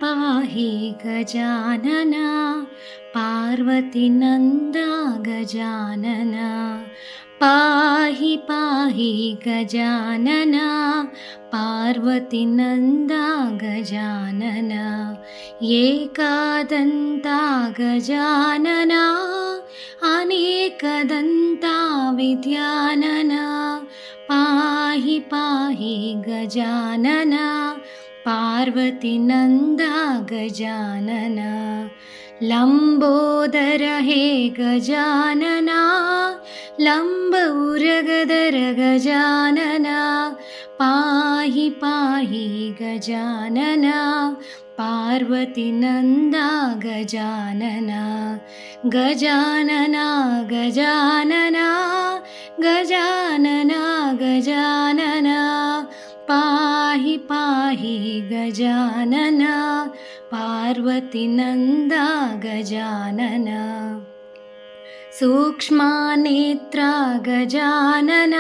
पाहि गजानन पार्वतीनन्दा गजानन पाहि पाहि गजानन पार्वतीनन्दा गजानन एकदन्ता गजानन अनेकदन्ता विद्यानन पाहि पाहि गजानन पार्वतीनन्दा गजानन लम्बोदर हे गजानन लम्ब उरगदर गजानन पाहि पाहि गजानन पार्वतीनन्दा गजानन गजानन गजानन गजानन गजानन पाहि पाहि गजानन पार्वतीनन्दा गजानन सूक्ष्मनेत्रा गजानन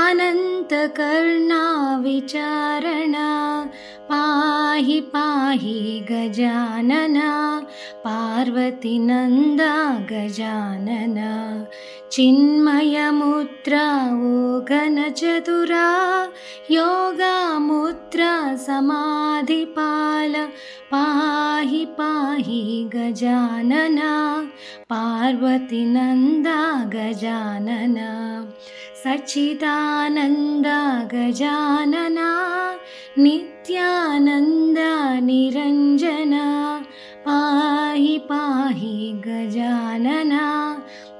अनन्तकर्णा विचारण पाहि पाहि गजानन पार्वतीनन्दा गजानन चिन्मयमुद्रा ओ घनचतुरा योगमुद्रा समाधिपाल पाहि पाहि गजानन पार्वतीनन्दा गजानन सच्चिदानन्द गजानन नित्यानन्द निरञ्जन पाहि पाहि गजानन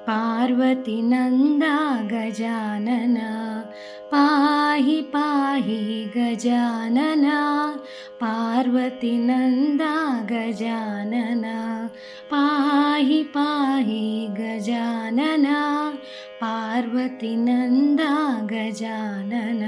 पार्वतीनन्दा गजानन पाहि पाहि गजानन पार्वतीनन्दा गजानन पाहि पाहि गजानन पार्वतीनन्दा गजानन।